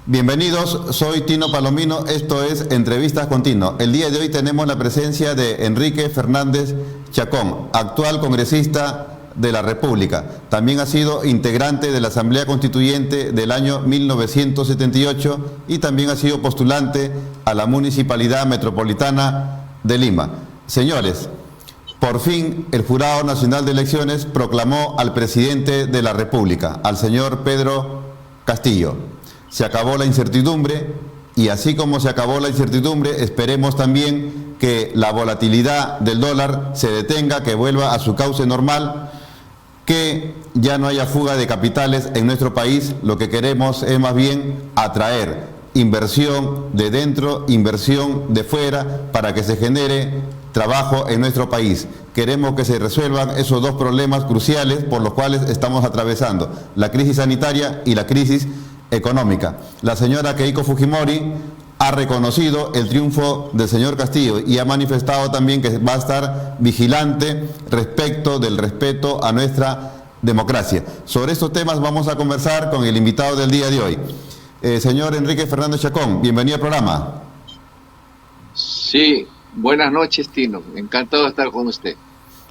Bienvenidos, soy Tino Palomino, esto es Entrevistas con Tino. El día de hoy tenemos la presencia de Enrique Fernández Chacón, actual congresista de la República. También ha sido integrante de la Asamblea Constituyente del año 1978 y también ha sido postulante a la Municipalidad Metropolitana de Lima. Señores, por fin el Jurado Nacional de Elecciones proclamó al presidente de la República, al señor Pedro Castillo. Se acabó la incertidumbre y así como se acabó la incertidumbre, esperemos también que la volatilidad del dólar se detenga, que vuelva a su cauce normal, que ya no haya fuga de capitales en nuestro país. Lo que queremos es más bien atraer inversión de dentro, inversión de fuera, para que se genere trabajo en nuestro país. Queremos que se resuelvan esos dos problemas cruciales por los cuales estamos atravesando, la crisis sanitaria y la crisis económica. La señora Keiko Fujimori ha reconocido el triunfo del señor Castillo y ha manifestado también que va a estar vigilante respecto del respeto a nuestra democracia. Sobre estos temas vamos a conversar con el invitado del día de hoy. Señor Enrique Fernández Chacón, bienvenido al programa. Sí, buenas noches, Tino. Encantado de estar con usted.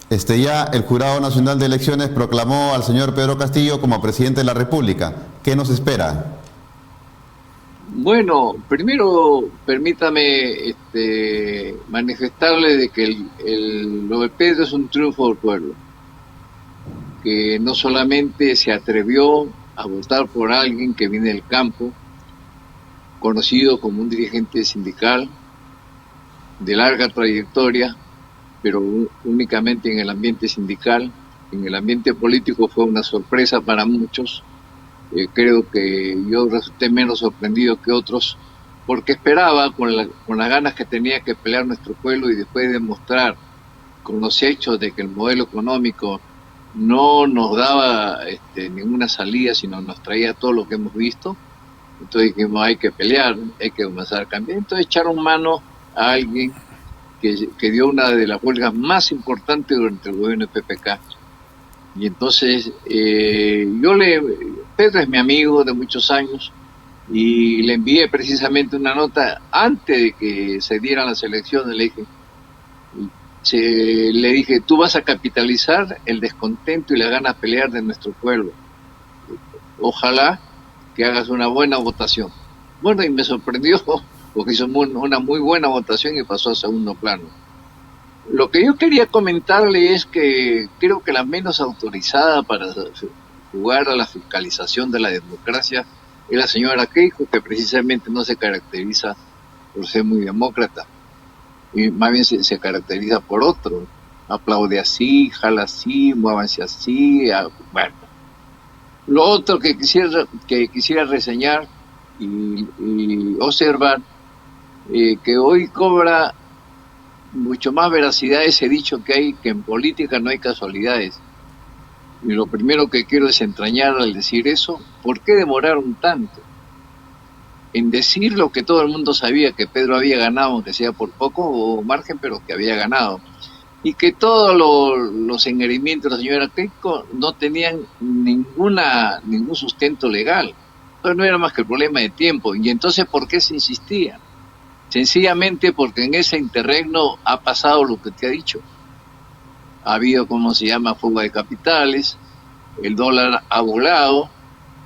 Ya el Jurado Nacional de Elecciones proclamó al señor Pedro Castillo como presidente de la República. ¿Qué nos espera? Bueno, primero permítame manifestarle de que lo de Pedro es un triunfo del pueblo, que no solamente se atrevió a votar por alguien que viene del campo, conocido como un dirigente sindical de larga trayectoria, pero únicamente en el ambiente sindical. En el ambiente político fue una sorpresa para muchos. Creo que yo resulté menos sorprendido que otros, porque esperaba con las ganas que tenía que pelear nuestro pueblo y después demostrar con los hechos de que el modelo económico no nos daba ninguna salida, sino nos traía todo lo que hemos visto. Entonces dijimos, hay que pelear, hay que comenzar a cambiar. Entonces echaron mano a alguien que dio una de las huelgas más importantes durante el gobierno de PPK. Y entonces Pedro es mi amigo de muchos años y le envié precisamente una nota antes de que se dieran las elecciones. Le dije, tú vas a capitalizar el descontento y la gana de pelear de nuestro pueblo. Ojalá que hagas una buena votación. Bueno, y me sorprendió porque hizo una muy buena votación y pasó a segundo plano. Lo que yo quería comentarle es que creo que la menos autorizada para jugar a la fiscalización de la democracia es la señora Keiko, que precisamente no se caracteriza por ser muy demócrata, y más bien se caracteriza por otro. Aplaude así, jala así, muévanse así, bueno. Lo otro que quisiera reseñar y observar, que hoy cobra mucho más veracidad ese dicho que hay, que en política no hay casualidades. Y lo primero que quiero desentrañar al decir eso, ¿por qué demoraron tanto en decir lo que todo el mundo sabía, que Pedro había ganado, aunque sea por poco o margen, pero que había ganado? Y que todos los engreimientos de la señora Keiko no tenían ningún sustento legal. Entonces no era más que el problema de tiempo. Y entonces, ¿por qué se insistía? Sencillamente porque en ese interregno ha pasado lo que te ha dicho. Ha habido, fuga de capitales, el dólar ha volado,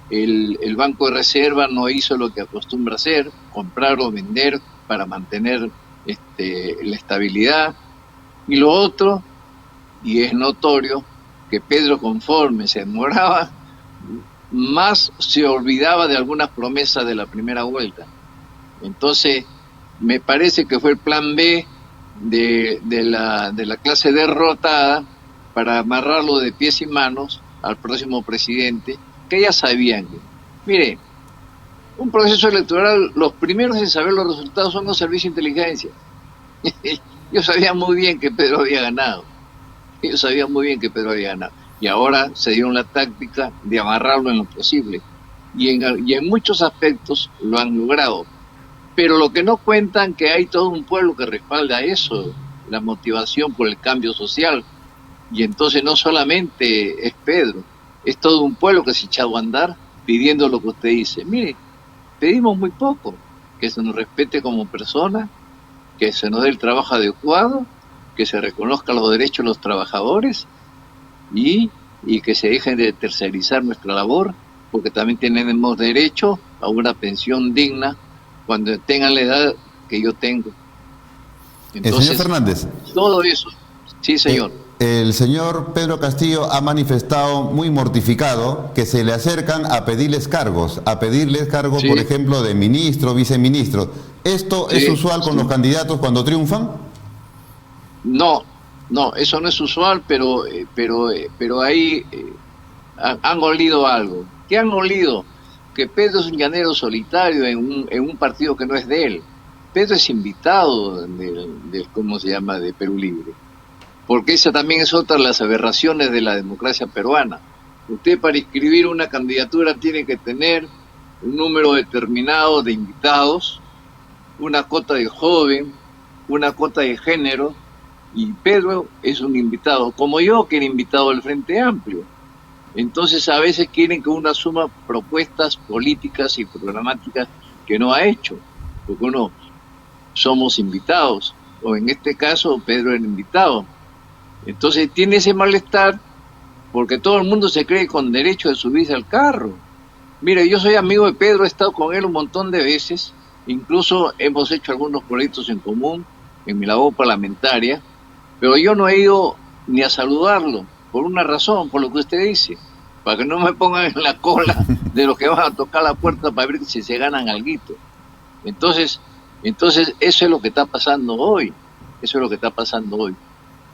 el Banco de Reserva no hizo lo que acostumbra hacer, comprar o vender para mantener la estabilidad. Y lo otro, y es notorio, que Pedro, conforme se demoraba, más se olvidaba de algunas promesas de la primera vuelta. Entonces, me parece que fue el plan B de la clase derrotada para amarrarlo de pies y manos al próximo presidente, que ya sabían. Mire, un proceso electoral, los primeros en saber los resultados son los servicios de inteligencia. Yo sabía muy bien que Pedro había ganado. Y ahora se dieron la táctica de amarrarlo en lo posible. Y en muchos aspectos lo han logrado. Pero lo que no cuentan, que hay todo un pueblo que respalda eso, la motivación por el cambio social. Y entonces no solamente es Pedro, es todo un pueblo que se ha echado a andar pidiendo lo que usted dice. Mire, pedimos muy poco, que se nos respete como persona, que se nos dé el trabajo adecuado, que se reconozcan los derechos de los trabajadores y que se dejen de tercerizar nuestra labor, porque también tenemos derecho a una pensión digna cuando tengan la edad que yo tengo. Entonces, señor Fernández. Todo eso. Sí, señor. El señor Pedro Castillo ha manifestado muy mortificado que se le acercan a pedirles cargos, Sí. por ejemplo, de ministro, viceministro. ¿Esto es Sí, usual con sí. los candidatos cuando triunfan? No, no, eso no es usual, pero ahí han olido algo. ¿Qué han olido? Que Pedro es un llanero solitario en un partido que no es de él. Pedro es invitado ¿cómo se llama?, de Perú Libre. Porque esa también es otra de las aberraciones de la democracia peruana. Usted para inscribir una candidatura tiene que tener un número determinado de invitados, una cota de joven, una cota de género, y Pedro es un invitado, como yo, que era invitado del Frente Amplio. Entonces a veces quieren que uno asuma propuestas políticas y programáticas que no ha hecho, porque uno somos invitados, o en este caso Pedro era invitado. Entonces tiene ese malestar porque todo el mundo se cree con derecho de subirse al carro. Mire, yo soy amigo de Pedro, he estado con él un montón de veces, incluso hemos hecho algunos proyectos en común en mi labor parlamentaria, pero yo no he ido ni a saludarlo, por una razón, por lo que usted dice, para que no me pongan en la cola de los que van a tocar la puerta para ver si se ganan alguito. Entonces eso es lo que está pasando hoy, eso es lo que está pasando hoy.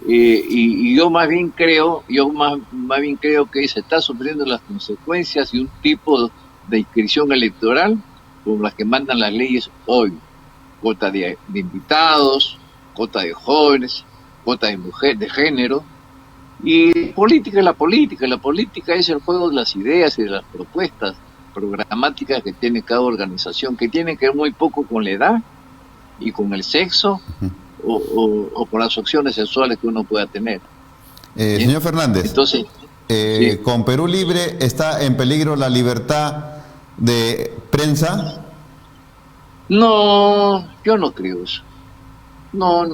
Y yo más bien creo que se está sufriendo las consecuencias de un tipo de inscripción electoral como las que mandan las leyes hoy: cuota de invitados, cuota de jóvenes, cuota de mujer, de género. Y política es la política es el juego de las ideas y de las propuestas programáticas que tiene cada organización, que tiene que ver muy poco con la edad y con el sexo o con las opciones sexuales que uno pueda tener. Señor Fernández, Entonces, sí. ¿Con Perú Libre está en peligro la libertad de prensa? No, yo no creo eso. No.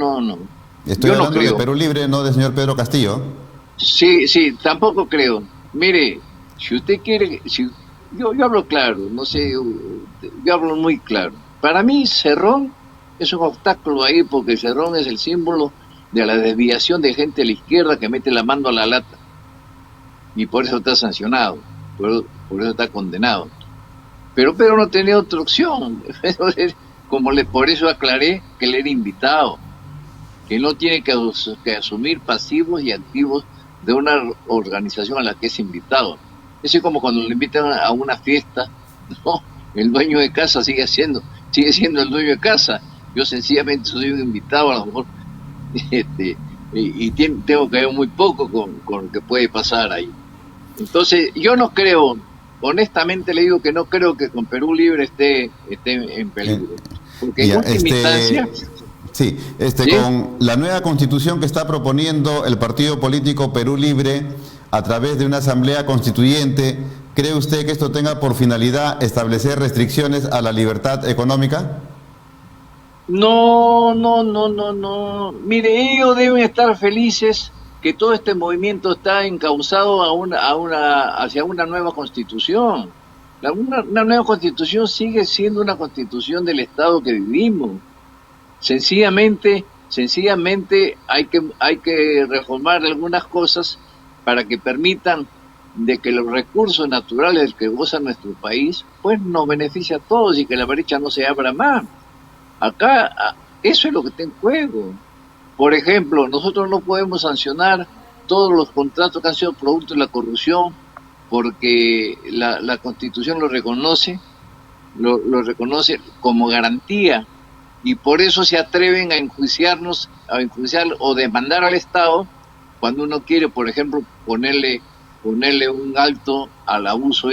Estoy Yo no hablando creo. de Perú Libre, no del señor Pedro Castillo. Sí, tampoco creo. Mire, si usted quiere, yo hablo claro, no sé, yo hablo muy claro. Para mí Cerrón es un obstáculo ahí, porque Cerrón es el símbolo de la desviación de gente a la izquierda que mete la mano a la lata. Y por eso está sancionado, por eso está condenado. Pero Pedro no tenía otra opción. Por eso aclaré que él era invitado, que no tiene que asumir pasivos y activos de una organización a la que es invitado. Eso es como cuando le invitan a una fiesta, no, el dueño de casa sigue siendo el dueño de casa. Yo sencillamente soy un invitado, a lo mejor, tengo que ver muy poco con lo que puede pasar ahí. Entonces, yo no creo, honestamente le digo que no creo que con Perú Libre esté en peligro. Porque en última instancia... Sí, ¿sí? Con la nueva constitución que está proponiendo el partido político Perú Libre a través de una asamblea constituyente, ¿cree usted que esto tenga por finalidad establecer restricciones a la libertad económica? No. Mire, ellos deben estar felices que todo este movimiento está encauzado hacia una nueva constitución. Una nueva constitución sigue siendo una constitución del Estado que vivimos. Sencillamente hay que reformar algunas cosas para que permitan de que los recursos naturales del que goza nuestro país pues nos beneficie a todos y que la brecha no se abra más. Acá eso es lo que está en juego. Por ejemplo, nosotros no podemos sancionar todos los contratos que han sido producto de la corrupción, porque la Constitución lo reconoce como garantía, y por eso se atreven a enjuiciar o demandar al Estado cuando uno quiere, por ejemplo, ponerle un alto al abuso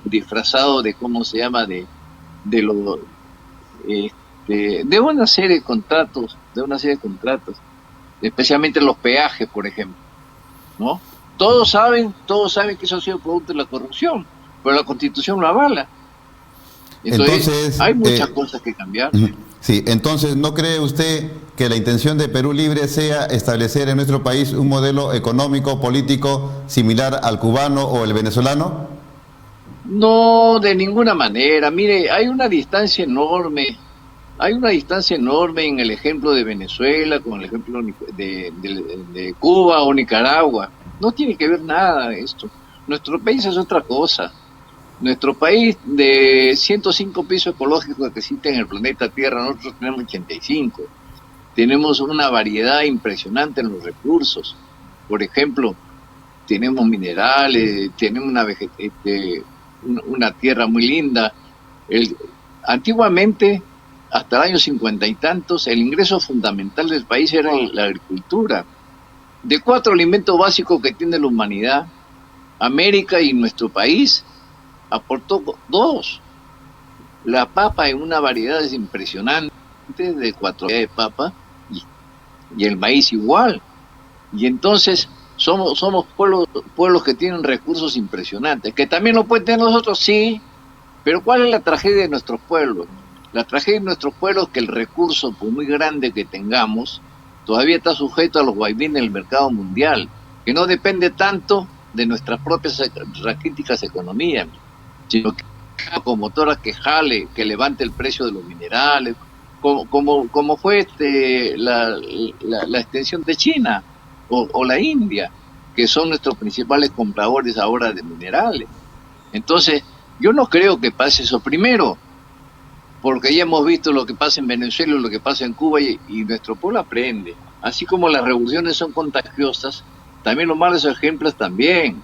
disfrazado de cómo se llama de una serie de contratos, especialmente los peajes, por ejemplo, ¿no? Todos saben que eso ha sido producto de la corrupción, pero la Constitución lo avala. Entonces hay muchas cosas que cambiar. Sí, entonces, ¿no cree usted que la intención de Perú Libre sea establecer en nuestro país un modelo económico, político similar al cubano o el venezolano? No, de ninguna manera. Mire, hay una distancia enorme. Hay una distancia enorme en el ejemplo de Venezuela con el ejemplo de Cuba o Nicaragua. No tiene que ver nada esto. Nuestro país es otra cosa. Nuestro país, de 105 pisos ecológicos que existen en el planeta Tierra, nosotros tenemos 85. Tenemos una variedad impresionante en los recursos. Por ejemplo, tenemos minerales, tenemos una tierra muy linda. Antiguamente, hasta el año 50 y tantos, el ingreso fundamental del país era la agricultura. De 4 alimentos básicos que tiene la humanidad, América y nuestro país aportó 2. La papa en una variedad impresionante de 4 de papa y el maíz igual. Y entonces somos pueblos que tienen recursos impresionantes, que también lo pueden tener nosotros, sí, pero ¿cuál es la tragedia de nuestros pueblos? La tragedia de nuestros pueblos es que el recurso, por muy grande que tengamos, todavía está sujeto a los vaivenes del mercado mundial, que no depende tanto de nuestras propias raquíticas economías, sino que con motoras que jale, que levante el precio de los minerales, como fue la extensión de China o la India, que son nuestros principales compradores ahora de minerales. Entonces, yo no creo que pase eso primero, porque ya hemos visto lo que pasa en Venezuela y lo que pasa en Cuba y nuestro pueblo aprende. Así como las revoluciones son contagiosas, también los malos ejemplos también.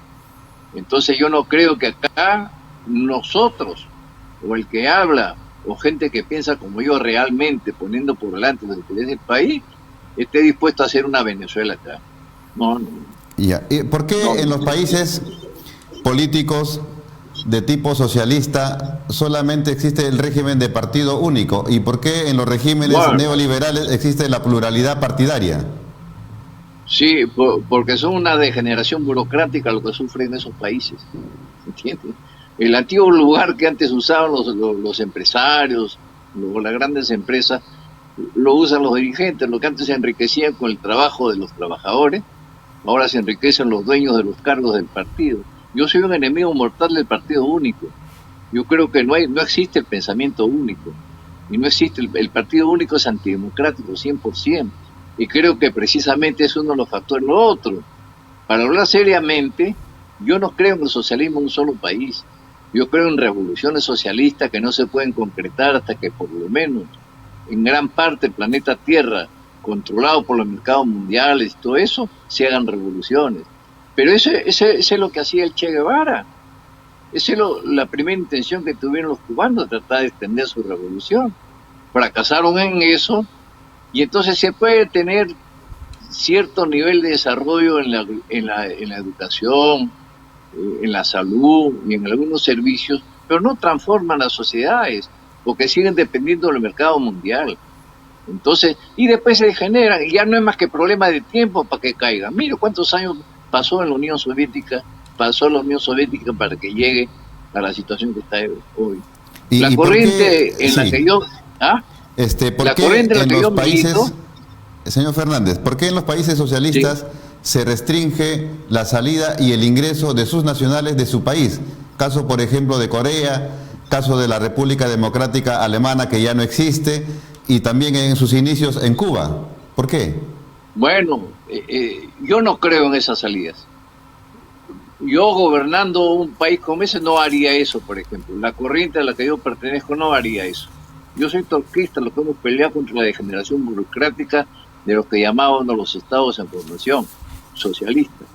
Entonces yo no creo que acá nosotros, o el que habla, o gente que piensa como yo realmente, poniendo por delante los intereses del país, esté dispuesto a hacer una Venezuela acá. No. Ya. ¿Por qué en los países políticos de tipo socialista solamente existe el régimen de partido único? ¿Y por qué en los regímenes neoliberales existe la pluralidad partidaria? Sí, porque son una degeneración burocrática lo que sufren esos países, ¿entiendes? El antiguo lugar que antes usaban los empresarios, las grandes empresas, lo usan los dirigentes, lo que antes se enriquecían con el trabajo de los trabajadores, ahora se enriquecen los dueños de los cargos del partido. Yo soy un enemigo mortal del partido único. Yo creo que no existe el pensamiento único, y no existe el partido único, es antidemocrático 100%, y creo que precisamente es uno de los factores. Lo otro, para hablar seriamente, yo no creo en el socialismo en un solo país. Yo creo en revoluciones socialistas que no se pueden concretar hasta que por lo menos en gran parte el planeta Tierra, controlado por los mercados mundiales y todo eso, se hagan revoluciones. Pero ese es lo que hacía el Che Guevara. Esa es la primera intención que tuvieron los cubanos, tratar de extender su revolución. Fracasaron en eso, y entonces se puede tener cierto nivel de desarrollo en la educación, en la salud y en algunos servicios, pero no transforman las sociedades, porque siguen dependiendo del mercado mundial. Entonces, y después se degeneran, y ya no es más que problema de tiempo para que caigan. Mira cuántos años pasó la Unión Soviética para que llegue a la situación que está hoy. La corriente en la que yo... la corriente en la que yo milito... Señor Fernández, ¿por qué en los países socialistas se restringe la salida y el ingreso de sus nacionales de su país? Caso, por ejemplo, de Corea, caso de la República Democrática Alemana, que ya no existe, y también en sus inicios en Cuba. ¿Por qué? Bueno, yo no creo en esas salidas. Yo, gobernando un país como ese, no haría eso, por ejemplo. La corriente a la que yo pertenezco no haría eso. Yo soy torquista, lo que hemos peleado contra la degeneración burocrática de los que llamábamos los estados en formación, socialistas.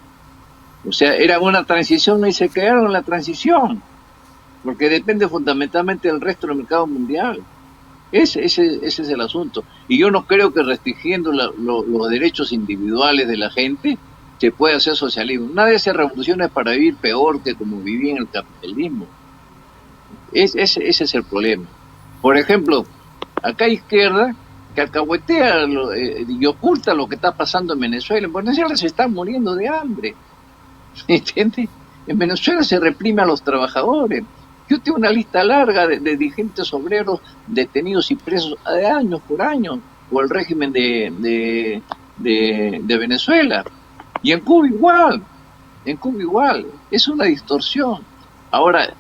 O sea, era una transición y se quedaron en la transición, porque depende fundamentalmente del resto del mercado mundial. Ese es el asunto. Y yo no creo que restringiendo los derechos individuales de la gente se pueda hacer socialismo. Nadie hace revoluciones para vivir peor que como vivía en el capitalismo. Ese es el problema. Por ejemplo, acá hay izquierda que alcahuetea y oculta lo que está pasando en Venezuela. En Venezuela se están muriendo de hambre. ¿Entiendes? En Venezuela se reprime a los trabajadores. Yo tengo una lista larga de dirigentes obreros detenidos y presos de años por años por el régimen de Venezuela. Y en Cuba igual, es una distorsión. Ahora,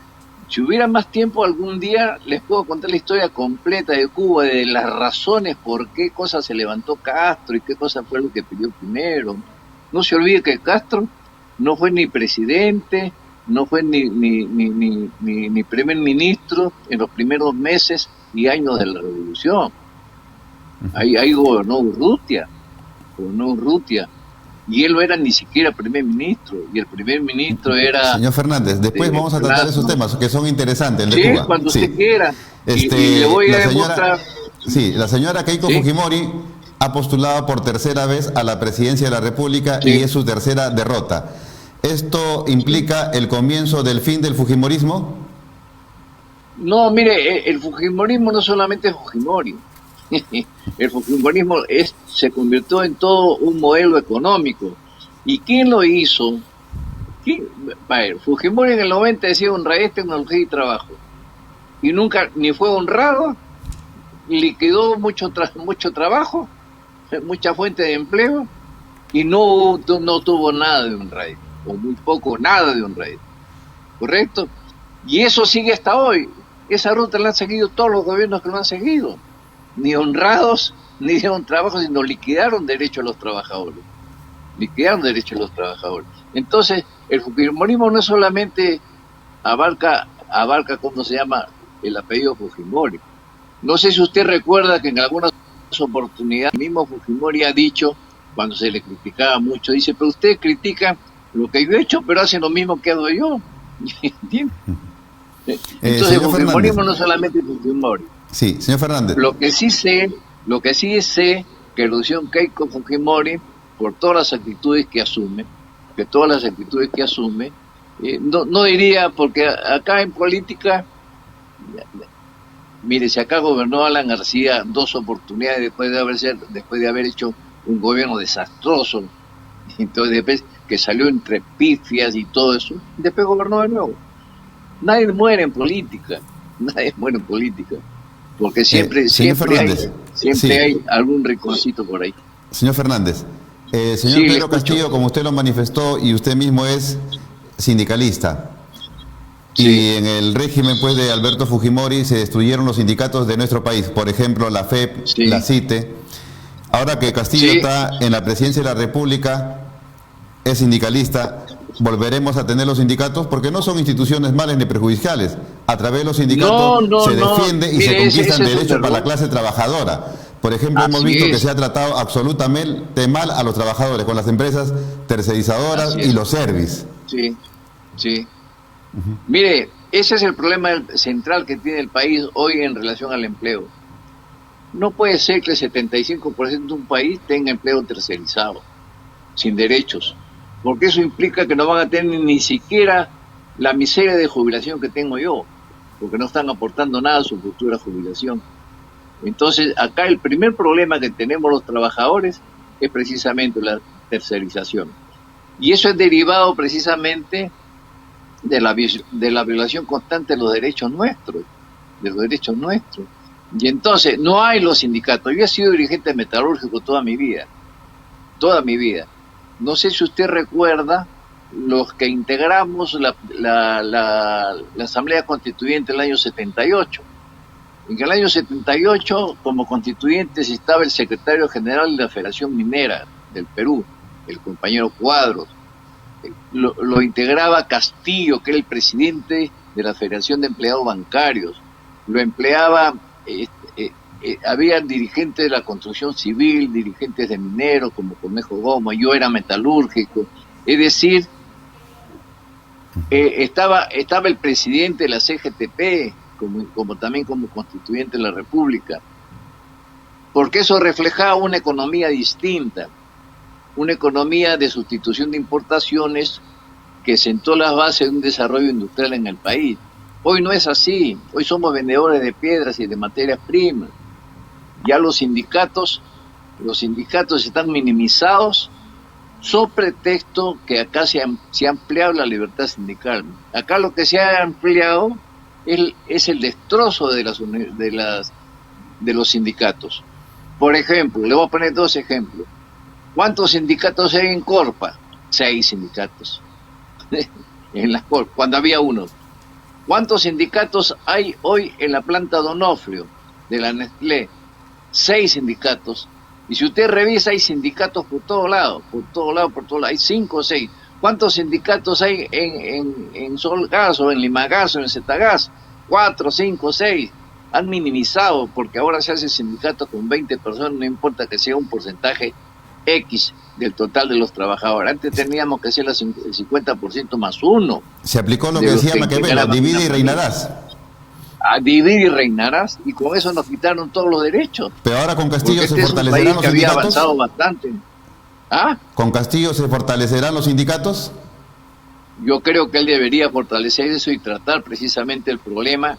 si hubiera más tiempo algún día les puedo contar la historia completa de Cuba, de las razones por qué cosa se levantó Castro y qué cosa fue lo que pidió primero. No se olvide que Castro no fue ni presidente, no fue ni primer ministro en los primeros meses y años de la revolución. Ahí gobernó Urrutia, y él no era ni siquiera primer ministro, y el primer ministro era... Señor Fernández, después vamos a tratar esos temas que son interesantes, el de Cuba. Cuando usted quiera, y le voy a demostrar... Sí, la señora Keiko Fujimori ha postulado por tercera vez a la presidencia de la República y es su tercera derrota. ¿Esto implica el comienzo del fin del Fujimorismo? No, mire, el Fujimorismo no solamente es Fujimori. El Fujimorismo se convirtió en todo un modelo económico. ¿Y quién lo hizo? Fujimori en el 90 decía honradez, tecnología y trabajo. Y nunca ni fue honrado, liquidó mucho trabajo, mucha fuente de empleo, y no tuvo nada de honradez, o muy poco, nada de honradez. ¿Correcto? Y eso sigue hasta hoy. Esa ruta la han seguido todos los gobiernos que lo han seguido. Ni honrados, ni dieron trabajo, sino liquidaron derechos a los trabajadores. Entonces, el fujimorismo no solamente abarca, ¿cómo se llama?, el apellido Fujimori. No sé si usted recuerda que en algunas oportunidades el mismo Fujimori ha dicho, cuando se le criticaba mucho, dice, pero usted critica lo que yo he hecho, pero hace lo mismo que hago yo. ¿Entiende? Entonces, el fujimorismo no solamente Fujimori. Sí, señor Fernández. Lo que sí sé que lo hicieron Keiko Fujimori por todas las actitudes que asume, no diría, porque acá en política, mire, si acá gobernó Alan García 2 oportunidades después de haber hecho un gobierno desastroso, entonces después que salió entre pifias y todo eso, después gobernó de nuevo. Nadie muere en política, porque siempre hay algún rinconcito por ahí. Señor Fernández, señor Pedro Castillo, como usted lo manifestó y usted mismo es sindicalista, y en el régimen pues de Alberto Fujimori se destruyeron los sindicatos de nuestro país, por ejemplo la FEP, la CITE. Ahora que Castillo está en la presidencia de la República, es sindicalista, ¿volveremos a tener los sindicatos? Porque no son instituciones malas ni perjudiciales. A través de los sindicatos se defiende y se conquistan derechos para la clase trabajadora. Por ejemplo, hemos visto que se ha tratado absolutamente mal a los trabajadores con las empresas tercerizadoras y los servicios. Mire, ese es el problema central que tiene el país hoy en relación al empleo. No puede ser que el 75% de un país tenga empleo tercerizado, sin derechos, porque eso implica que no van a tener ni siquiera la miseria de jubilación que tengo yo, porque no están aportando nada a su futura jubilación. Entonces, acá el primer problema que tenemos los trabajadores es precisamente la tercerización. Y eso es derivado precisamente de la violación constante de los derechos nuestros, Y entonces, no hay los sindicatos. Yo he sido dirigente metalúrgico toda mi vida. No sé si usted recuerda los que integramos la Asamblea Constituyente en el año 78. En el año 78, como constituyentes, estaba el secretario general de la Federación Minera del Perú, el compañero Cuadros. Lo integraba Castillo, que era el presidente de la Federación de Empleados Bancarios. Lo empleaba, había dirigentes de la construcción civil, dirigentes de mineros como Conejo Goma, yo era metalúrgico. Es decir, estaba el presidente de la CGTP, como también como constituyente de la República, porque eso reflejaba una economía distinta, una economía de sustitución de importaciones que sentó las bases de un desarrollo industrial en el país. Hoy no es así, hoy somos vendedores de piedras y de materias primas. Ya los sindicatos están minimizados sobre pretexto que acá se ha ampliado la libertad sindical. Acá lo que se ha ampliado es el destrozo de los sindicatos. Por ejemplo, le voy a poner 2 ejemplos. ¿Cuántos sindicatos hay en Corpa? 6 sindicatos. En las Corpa, cuando había uno. ¿Cuántos sindicatos hay hoy en la planta Donofrio de la Nestlé? 6 sindicatos. Y si usted revisa, hay sindicatos por todos lados, hay 5 o 6. ¿Cuántos sindicatos hay en Solgas o en Limagas o en Zetagas? 4, 5, 6. Han minimizado, porque ahora se hace sindicato con 20 personas, no importa que sea un porcentaje X del total de los trabajadores. Antes teníamos que hacer el 50% más 1. Se aplicó lo que decía Maquiavelo, divide y reinarás. Divide y reinarás, y con eso nos quitaron todos los derechos. Pero ahora con Castillo se fortalecerán los sindicatos. Había avanzado bastante. ¿Ah? ¿Con Castillo se fortalecerán los sindicatos? Yo creo que él debería fortalecer eso y tratar precisamente el problema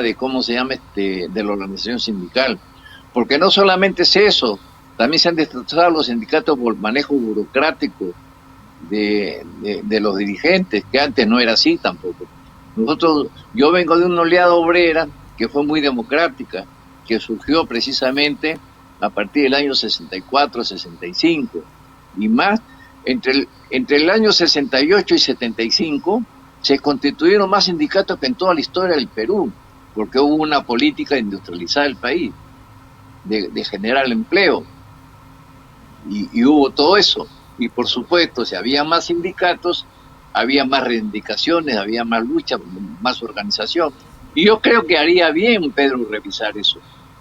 de cómo se llama de la organización sindical. Porque no solamente es eso, también se han destrozado los sindicatos por manejo burocrático de los dirigentes, que antes no era así tampoco. Yo vengo de una oleada obrera que fue muy democrática, que surgió precisamente a partir del año 64, 65 y más. Entre el año 68 y 75 se constituyeron más sindicatos que en toda la historia del Perú, porque hubo una política de industrializar el país, de generar empleo, y hubo todo eso. Y por supuesto, si había más sindicatos, había más reivindicaciones, había más lucha, más organización. Y yo creo que haría bien, Pedro, revisar eso,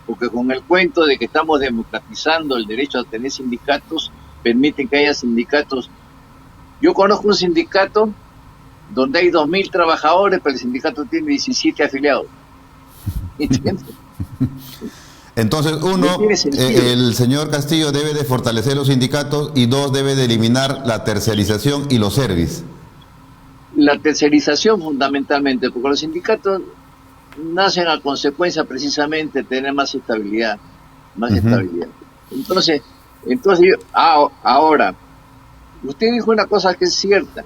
porque con el cuento de que estamos democratizando el derecho a tener sindicatos, permiten que haya sindicatos. Yo conozco un sindicato donde hay 2.000 trabajadores, pero el sindicato tiene 17 afiliados. ¿Entiendes? Entonces, 1, el señor Castillo debe de fortalecer los sindicatos, y 2, debe de eliminar la tercerización y los servicios. La tercerización fundamentalmente, porque los sindicatos nacen a consecuencia precisamente de tener más estabilidad. Entonces ahora, usted dijo una cosa que es cierta.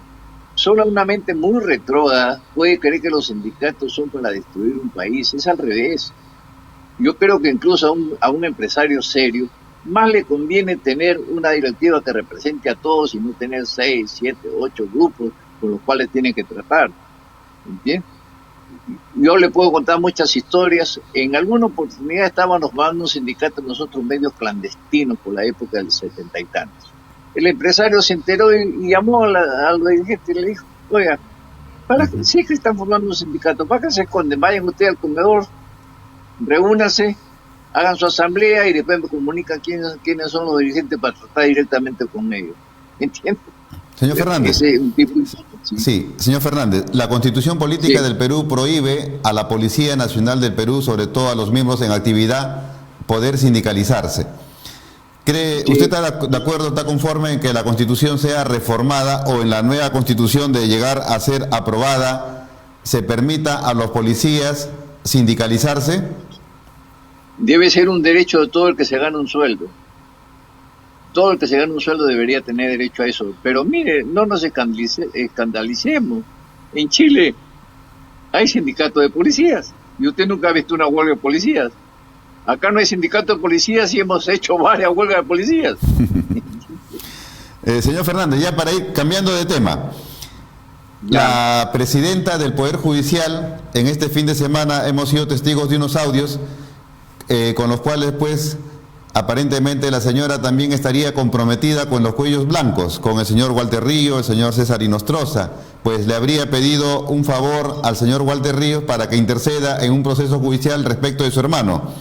Solo una mente muy retrógrada puede creer que los sindicatos son para destruir un país. Es al revés. Yo creo que incluso a un empresario serio más le conviene tener una directiva que represente a todos y no tener 6, 7, 8 grupos con los cuales tiene que tratar. ¿Entiendes? Yo le puedo contar muchas historias. En alguna oportunidad estábamos formando un sindicato nosotros medios clandestinos por la época del 70 y tantos. El empresario se enteró y llamó al dirigente y le dijo: oiga, ¿para qué sí que están formando un sindicato? ¿Para qué se esconden? Vayan ustedes al comedor, reúnanse, hagan su asamblea y después me comunican quiénes son los dirigentes para tratar directamente con ellos. ¿Entiendes? Señor Fernández. Sí, señor Fernández, la Constitución Política del Perú prohíbe a la Policía Nacional del Perú, sobre todo a los miembros en actividad, poder sindicalizarse. ¿Usted está de acuerdo, está conforme en que la Constitución sea reformada, o en la nueva Constitución, de llegar a ser aprobada, se permita a los policías sindicalizarse? Debe ser un derecho de todo el que se gana un sueldo. Todo el que se gana un sueldo debería tener derecho a eso. Pero mire, no nos escandalicemos. En Chile hay sindicato de policías y usted nunca ha visto una huelga de policías. Acá no hay sindicato de policías y hemos hecho varias huelgas de policías. Señor Fernández, ya para ir cambiando de tema, la presidenta del Poder Judicial, en este fin de semana hemos sido testigos de unos audios con los cuales, pues, aparentemente la señora también estaría comprometida con los cuellos blancos, con el señor Walter Ríos, el señor César Inostroza, pues le habría pedido un favor al señor Walter Ríos para que interceda en un proceso judicial respecto de su hermano.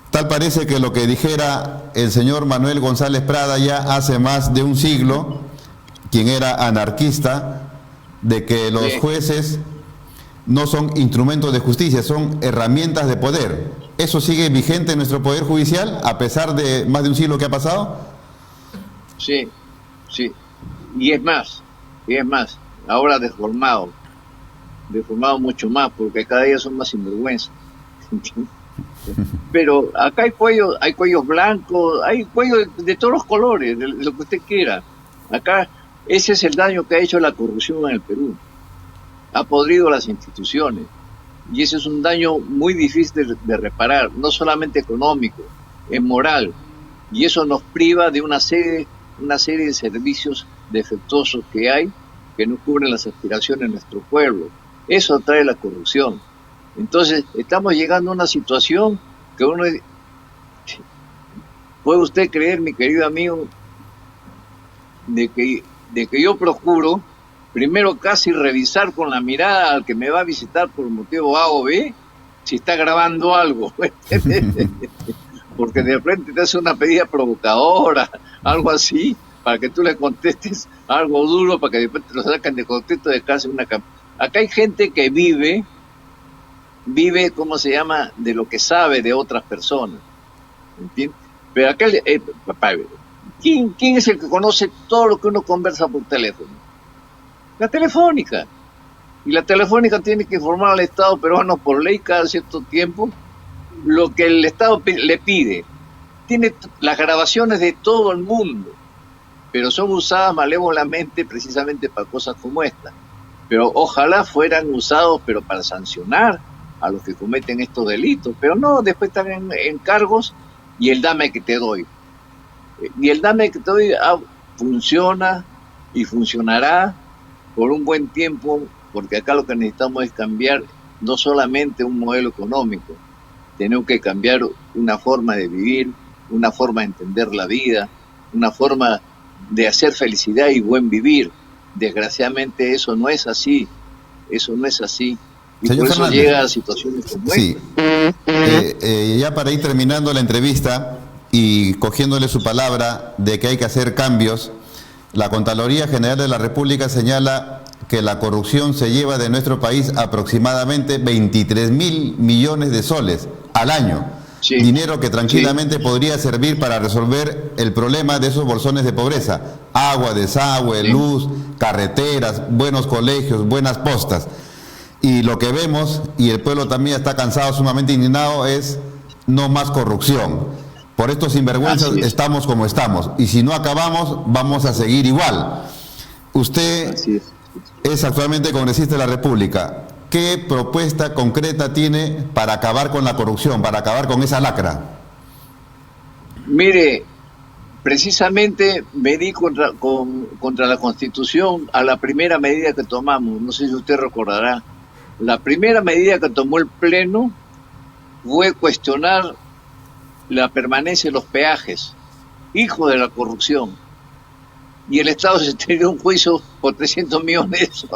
Tal parece que lo que dijera el señor Manuel González Prada ya hace más de un siglo, quien era anarquista, de que los jueces no son instrumentos de justicia, son herramientas de poder. ¿Eso sigue vigente en nuestro Poder Judicial, a pesar de más de un siglo que ha pasado? Sí. Y es más, ahora deformado mucho más, porque cada día son más sinvergüenza. Pero acá hay cuellos blancos, hay cuellos de todos los colores, de lo que usted quiera. Acá ese es el daño que ha hecho la corrupción en el Perú. Ha podrido las instituciones. Y ese es un daño muy difícil de reparar, no solamente económico, es moral. Y eso nos priva de una serie de servicios defectuosos que hay, que no cubren las aspiraciones de nuestro pueblo. Eso trae la corrupción. Entonces, estamos llegando a una situación que uno... ¿Puede usted creer, mi querido amigo, de que yo procuro primero casi revisar con la mirada al que me va a visitar por motivo A o B, si está grabando algo? Porque de frente te hace una pedida provocadora, algo así, para que tú le contestes algo duro, para que después te lo sacan de contexto de casi una... Acá hay gente que vive, ¿cómo se llama?, de lo que sabe de otras personas, ¿entiendes? Pero acá, ¿quién es el que conoce todo lo que uno conversa por teléfono? La Telefónica. Y la Telefónica tiene que informar al Estado peruano por ley cada cierto tiempo lo que el Estado le pide. Tiene las grabaciones de todo el mundo, pero son usadas malévolamente precisamente para cosas como esta. Pero ojalá fueran usados pero para sancionar a los que cometen estos delitos. Pero no, después están en cargos y el dame que te doy. Y el dame que te doy funciona y funcionará por un buen tiempo, porque acá lo que necesitamos es cambiar no solamente un modelo económico, tenemos que cambiar una forma de vivir, una forma de entender la vida, una forma de hacer felicidad y buen vivir. Desgraciadamente eso no es así, y Señor por eso Fernández, llega a situaciones como sí. esta. Ya para ir terminando la entrevista y cogiéndole su palabra de que hay que hacer cambios, la Contraloría General de la República señala que la corrupción se lleva de nuestro país aproximadamente 23.000 millones de soles al año. Sí. Dinero que tranquilamente podría servir para resolver el problema de esos bolsones de pobreza. Agua, desagüe, luz, carreteras, buenos colegios, buenas postas. Y lo que vemos, y el pueblo también está cansado, sumamente indignado, es no más corrupción. Por estos sinvergüenzas estamos como estamos. Y si no acabamos, vamos a seguir igual. Usted es actualmente congresista de la República. ¿Qué propuesta concreta tiene para acabar con la corrupción, para acabar con esa lacra? Mire, precisamente me di contra la Constitución a la primera medida que tomamos. No sé si usted recordará. La primera medida que tomó el Pleno fue cuestionar la permanencia de los peajes, hijo de la corrupción. Y el Estado se tiró un juicio por 300 millones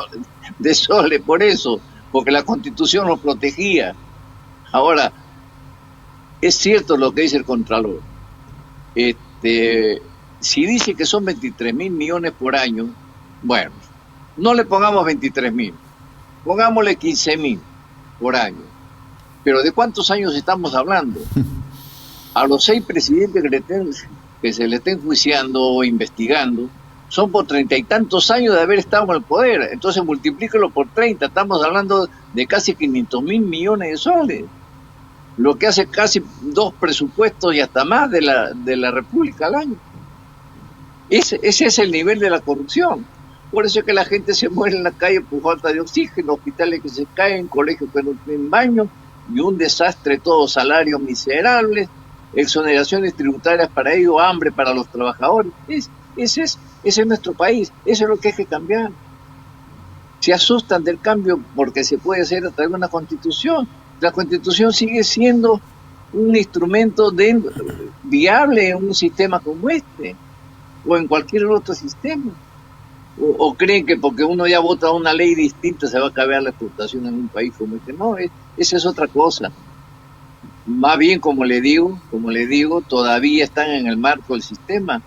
de soles por eso, porque la Constitución los protegía. Ahora, es cierto lo que dice el Contralor. Si dice que son 23.000 millones por año, bueno, no le pongamos 23.000, pongámosle 15.000 por año. Pero ¿de cuántos años estamos hablando? A los 6 presidentes que se le estén enjuiciando o investigando, son por 30 y tantos años de haber estado en el poder. Entonces multiplíquelo por 30, estamos hablando de casi 500.000 millones de soles, lo que hace casi 2 presupuestos y hasta más de la República al año. Ese es el nivel de la corrupción. Por eso es que la gente se muere en la calle por falta de oxígeno, hospitales que se caen, colegios que no tienen baño, y un desastre todo, salarios miserables, exoneraciones tributarias para ellos, hambre para los trabajadores. Ese es nuestro país, eso es lo que hay que cambiar. Se asustan del cambio porque se puede hacer a través de una constitución. La constitución sigue siendo un instrumento viable en un sistema como este, o en cualquier otro sistema. O creen que porque uno ya vota una ley distinta se va a cambiar la explotación en un país como este. No, esa es otra cosa. Más bien, como le digo, todavía están en el marco del sistema,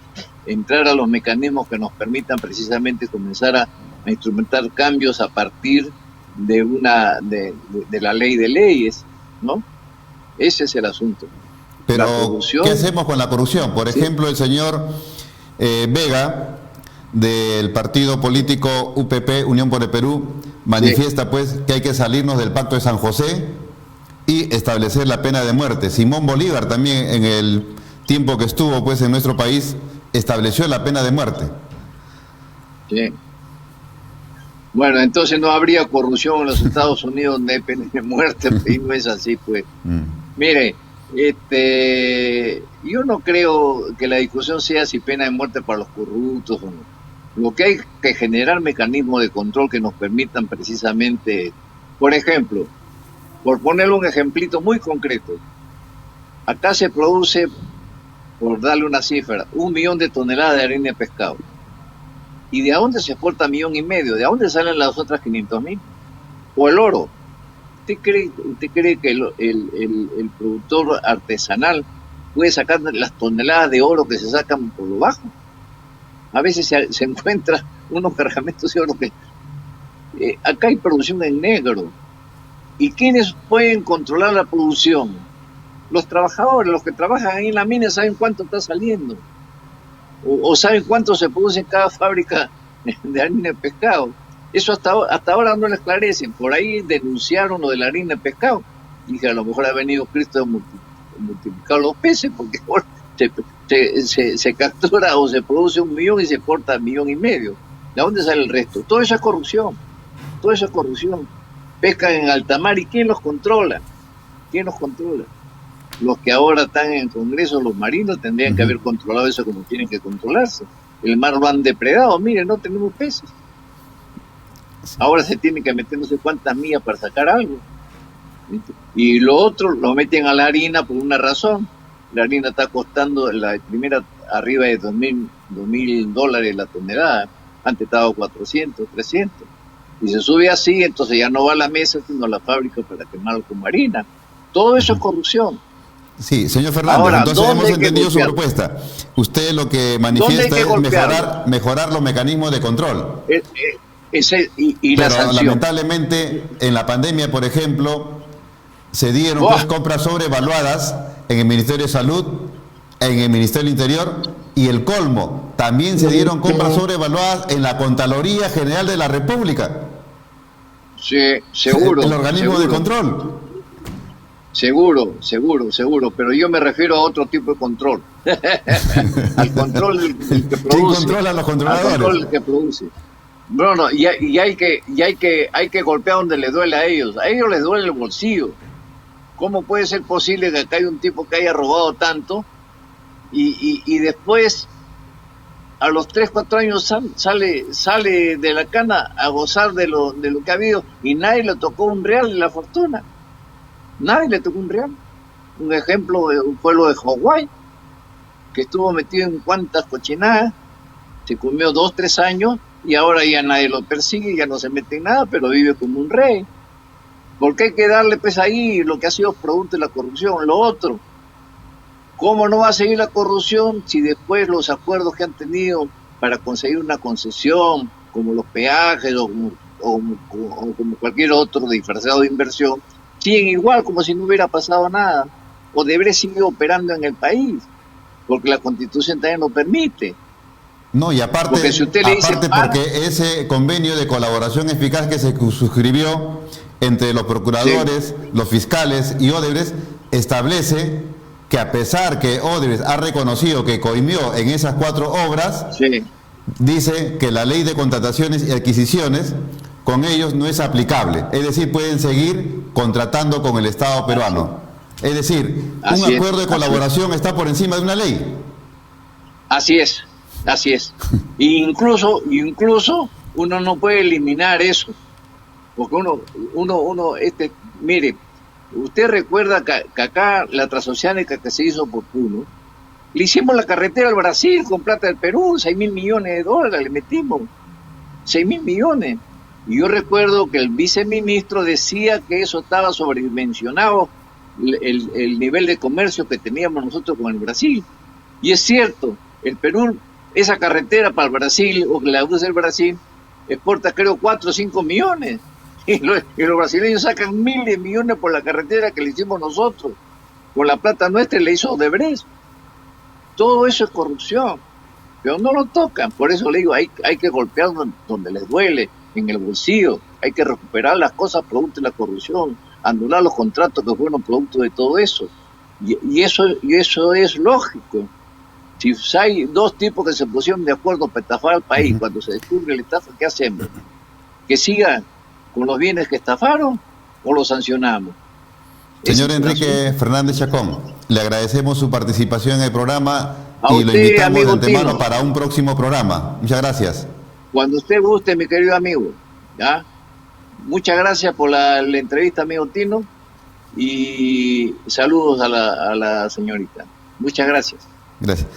entrar a los mecanismos que nos permitan precisamente comenzar a instrumentar cambios a partir de la ley de leyes, ¿no? Ese es el asunto. Pero, ¿qué hacemos con la corrupción? Por ejemplo, el señor Vega, del partido político UPP, Unión por el Perú, manifiesta pues que hay que salirnos del Pacto de San José y establecer la pena de muerte. Simón Bolívar también, en el tiempo que estuvo pues en nuestro país, estableció la pena de muerte. Sí. Bueno, entonces no habría corrupción en los Estados Unidos, no hay pena de muerte, y no es así, pues. Mm. Mire, yo no creo que la discusión sea si pena de muerte para los corruptos o no. Lo que hay que generar mecanismos de control que nos permitan precisamente, por ejemplo, por ponerle un ejemplito muy concreto, acá se produce, por darle una cifra, 1 millón de toneladas de harina de pescado. ¿Y de dónde se exporta 1,5 millones? ¿De dónde salen las otras 500.000? O el oro. ¿Usted cree que el productor artesanal puede sacar las toneladas de oro que se sacan por lo bajo? A veces se encuentra unos cargamentos de oro que... acá hay producción en negro. ¿Y quiénes pueden controlar la producción? Los trabajadores, los que trabajan ahí en la mina saben cuánto está saliendo. O saben cuánto se produce en cada fábrica de harina de pescado. Eso hasta ahora no lo esclarecen. Por ahí denunciaron lo de la harina de pescado. Dije, a lo mejor ha venido Cristo a multiplicar los peces, porque bueno, se captura o se produce 1 millón y se exporta 1,5 millones. ¿De dónde sale el resto? Todo eso es corrupción. Todo eso es corrupción. Pescan en alta mar, ¿y quién los controla? ¿Quién los controla? Los que ahora están en el Congreso, los marinos, tendrían que haber controlado eso como tienen que controlarse. El mar lo han depredado, miren, no tenemos peces. Ahora se tienen que meter no sé cuántas millas para sacar algo. Y lo otro lo meten a la harina por una razón. La harina está costando, la primera arriba de $2,000 la tonelada. Antes estaba 400, 300. Y se sube así, entonces ya no va a la mesa, sino a la fábrica para quemarlo como harina. Todo eso es corrupción. Sí, señor Fernández, Ahora, entonces hemos entendido su golpear? propuesta. Usted lo que manifiesta es mejorar los mecanismos de control. Y la Pero sanción. lamentablemente en la pandemia, por ejemplo, se dieron pues, compras sobrevaluadas en el Ministerio de Salud, en el Ministerio del Interior, y el colmo, también se dieron compras sobrevaluadas en la Contraloría General de la República. Sí, seguro. El organismo de control. Seguro, pero yo me refiero a otro tipo de control. Al control del que produce. ¿Quién controla a los controladores? Al control del que produce. No, y hay que golpear donde les duele a ellos. A ellos les duele el bolsillo. ¿Cómo puede ser posible que acá hay un tipo que haya robado tanto y después a los 3, 4 años sale de la cana a gozar de lo que ha habido y nadie le tocó un real de la fortuna? Nadie le tocó un real. Un ejemplo fue lo de Hawái, que estuvo metido en cuantas cochinadas, se comió 2, 3 años y ahora ya nadie lo persigue, ya no se mete en nada, pero vive como un rey. Porque hay que darle pues ahí lo que ha sido producto de la corrupción. Lo otro, ¿cómo no va a seguir la corrupción si después los acuerdos que han tenido para conseguir una concesión, como los peajes o como cualquier otro disfrazado de inversión, siguen igual como si no hubiera pasado nada? O debería seguir operando en el país, porque la Constitución también lo permite. No, y aparte, si usted le dice, porque ese convenio de colaboración eficaz que se suscribió entre los procuradores, sí, los fiscales y Odebrecht establece que a pesar que Odebrecht ha reconocido que coimió en esas 4 obras, sí, dice que la ley de contrataciones y adquisiciones con ellos no es aplicable. Es decir, pueden seguir contratando con el Estado peruano. Es decir, un acuerdo de colaboración está por encima de una ley. Así es. Incluso uno no puede eliminar eso. Porque mire, usted recuerda que acá la transoceánica que se hizo por Puno, le hicimos la carretera al Brasil con plata del Perú, $6,000 millones, le metimos, 6,000 millones. Y yo recuerdo que el viceministro decía que eso estaba sobredimensionado, el nivel de comercio que teníamos nosotros con el Brasil. Y es cierto, el Perú, esa carretera para el Brasil, o la UCE del Brasil, exporta creo 4 o 5 millones. Y los brasileños sacan miles de millones por la carretera que le hicimos nosotros. Con la plata nuestra le hizo Odebrecht. Todo eso es corrupción. Pero no lo tocan. Por eso le digo, hay que golpear donde les duele, en el bolsillo. Hay que recuperar las cosas producto de la corrupción, anular los contratos que fueron producto de todo eso. Y eso es lógico. Si hay 2 tipos que se pusieron de acuerdo para estafar al país, cuando se descubre el estafa, ¿qué hacemos? que siga con los bienes que estafaron o los sancionamos. Señor Enrique Fernández Chacón, le agradecemos su participación en el programa A y lo usted, invitamos de amigo antemano Tino, para un próximo programa. Muchas gracias. cuando usted guste, mi querido amigo. ¿Ya? Muchas gracias por la entrevista, amigo Tino, y saludos a la señorita. Muchas gracias. Gracias.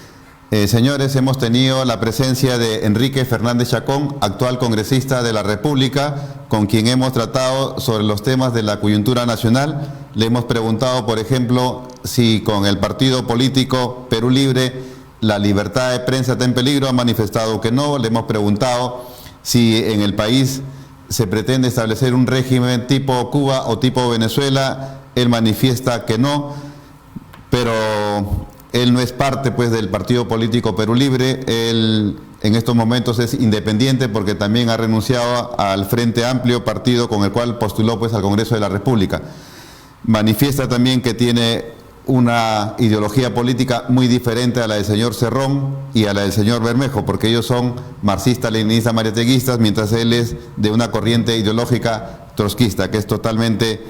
Señores, hemos tenido la presencia de Enrique Fernández Chacón, actual congresista de la República, con quien hemos tratado sobre los temas de la coyuntura nacional. Le hemos preguntado, por ejemplo, si con el partido político Perú Libre la libertad de prensa está en peligro. Ha manifestado que no. Le hemos preguntado si en el país se pretende establecer un régimen tipo Cuba o tipo Venezuela. Él manifiesta que no, pero él no es parte pues del partido político Perú Libre. Él en estos momentos es independiente porque también ha renunciado al Frente Amplio, partido con el cual postuló pues al Congreso de la República. Manifiesta también que tiene una ideología política muy diferente a la del señor Cerrón y a la del señor Bermejo, porque ellos son marxistas, leninistas, mariateguistas, mientras él es de una corriente ideológica trotskista, que es totalmente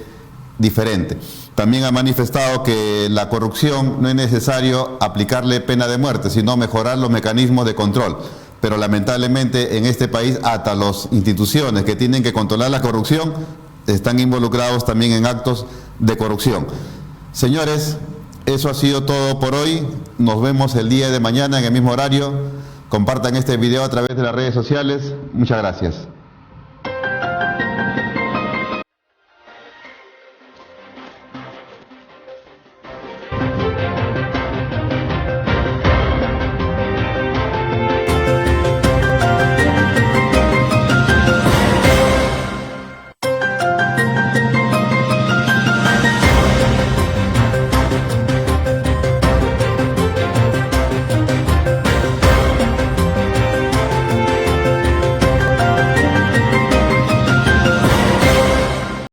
diferente. También ha manifestado que la corrupción no es necesario aplicarle pena de muerte, sino mejorar los mecanismos de control. Pero lamentablemente en este país hasta las instituciones que tienen que controlar la corrupción están involucrados también en actos de corrupción. Señores, eso ha sido todo por hoy. Nos vemos el día de mañana en el mismo horario. Compartan este video a través de las redes sociales. Muchas gracias.